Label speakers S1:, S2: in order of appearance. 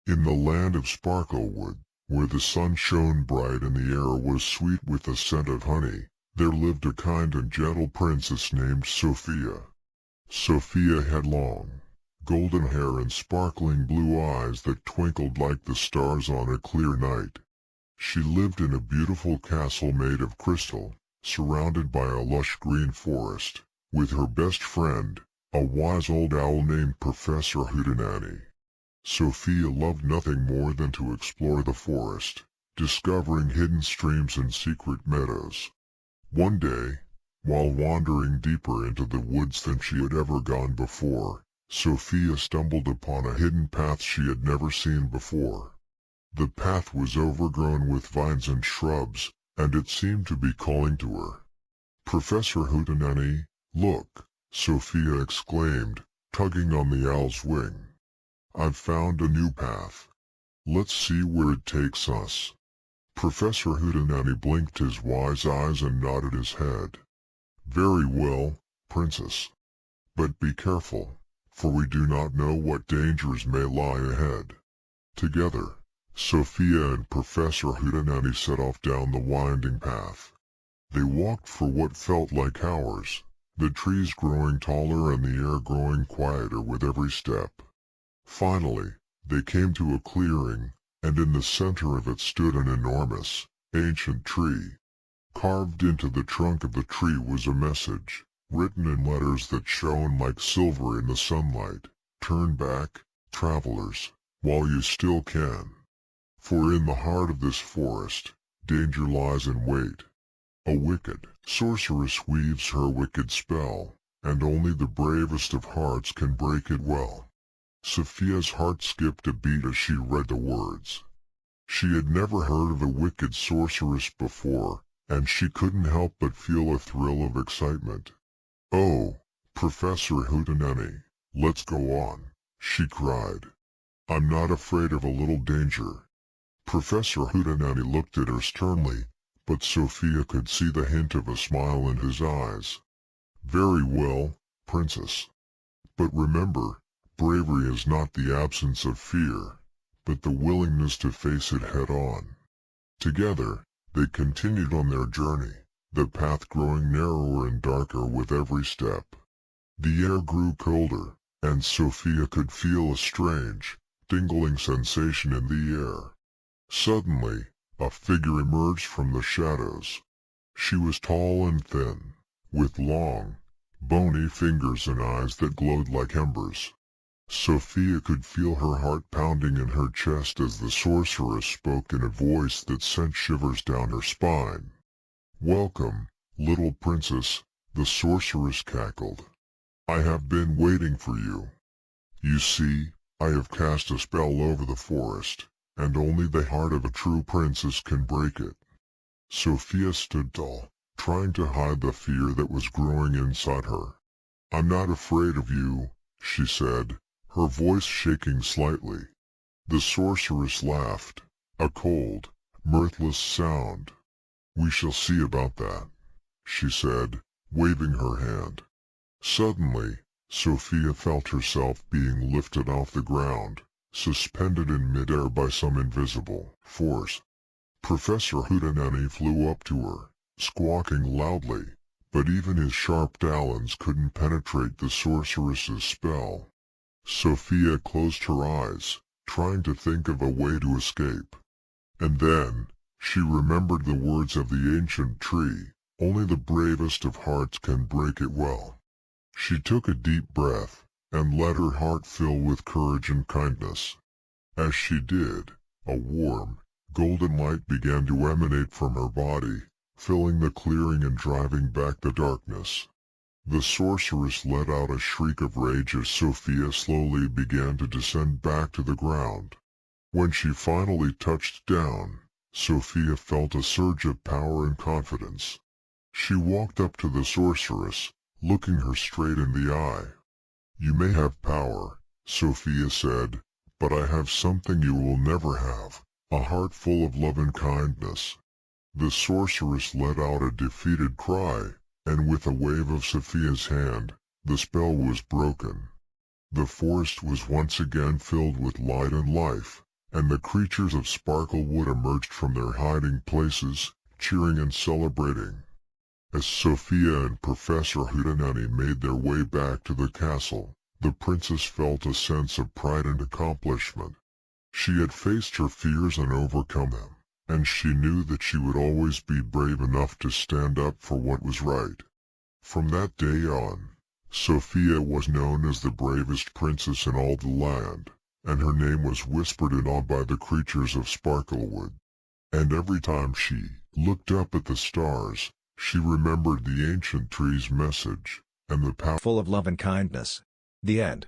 S1: In the land of Sparklewood, where the sun shone bright and the air was sweet with the scent of honey, there lived a kind and gentle princess named Sophia. Sophia had long, golden hair and sparkling blue eyes that twinkled like the stars on a clear night. She lived in a beautiful castle made of crystal, surrounded by a lush green forest, with her best friend, a wise old owl named Professor Hootenanny. Sophia loved nothing more than to explore the forest, discovering hidden streams and secret meadows. One day, while wandering deeper into the woods than she had ever gone before, Sophia stumbled upon a hidden path she had never seen before. The path was overgrown with vines and shrubs, and it seemed to be calling to her. "Professor Hootenanny, look!" Sophia exclaimed, tugging on the owl's wing. "I've found a new path. Let's see where it takes us." Professor Hootenanny blinked his wise eyes and nodded his head. "Very well, Princess. But be careful, for we do not know what dangers may lie ahead." Together, Sophia and Professor Hootenanny set off down the winding path. They walked for what felt like hours, the trees growing taller and the air growing quieter with every step. Finally, they came to a clearing, and in the center of it stood an enormous, ancient tree. Carved into the trunk of the tree was a message, written in letters that shone like silver in the sunlight: "Turn back, travelers, while you still can. For in the heart of this forest, danger lies in wait. A wicked sorceress weaves her wicked spell, and only the bravest of hearts can break it well." Sophia's heart skipped a beat as she read the words. She had never heard of a wicked sorceress before, and she couldn't help but feel a thrill of excitement. "Oh, Professor Hootenanny, let's go on," she cried. "I'm not afraid of a little danger." Professor Hootenanny looked at her sternly, but Sophia could see the hint of a smile in his eyes. "Very well, Princess. But remember, bravery is not the absence of fear, but the willingness to face it head-on." Together, they continued on their journey, the path growing narrower and darker with every step. The air grew colder, and Sophia could feel a strange, tingling sensation in the air. Suddenly, a figure emerged from the shadows. She was tall and thin, with long, bony fingers and eyes that glowed like embers. Sophia could feel her heart pounding in her chest as the sorceress spoke in a voice that sent shivers down her spine. "Welcome, little princess," the sorceress cackled. "I have been waiting for you. You see, I have cast a spell over the forest, and only the heart of a true princess can break it." Sophia stood tall, trying to hide the fear that was growing inside her. "I'm not afraid of you," she said, her voice shaking slightly. The sorceress laughed, a cold, mirthless sound. "We shall see about that," she said, waving her hand. Suddenly, Sophia felt herself being lifted off the ground, suspended in midair by some invisible force. Professor Hootenanny flew up to her, squawking loudly, but even his sharp talons couldn't penetrate the sorceress's spell. Sophia closed her eyes, trying to think of a way to escape. And then, she remembered the words of the ancient tree: "Only the bravest of hearts can break it well." She took a deep breath, and let her heart fill with courage and kindness. As she did, a warm, golden light began to emanate from her body, filling the clearing and driving back the darkness. The sorceress let out a shriek of rage as Sophia slowly began to descend back to the ground. When she finally touched down, Sophia felt a surge of power and confidence. She walked up to the sorceress, looking her straight in the eye. "You may have power," Sophia said, "but I have something you will never have, a heart full of love and kindness." The sorceress let out a defeated cry, and with a wave of Sophia's hand, the spell was broken. The forest was once again filled with light and life, and the creatures of Sparklewood emerged from their hiding places, cheering and celebrating. As Sophia and Professor Hootenanny made their way back to the castle, the princess felt a sense of pride and accomplishment. She had faced her fears and overcome them, and she knew that she would always be brave enough to stand up for what was right. From that day on, Sophia was known as the bravest princess in all the land, and her name was whispered in awe by the creatures of Sparklewood. And every time she looked up at the stars, she remembered the ancient tree's message, and the power
S2: full of love and kindness. The end.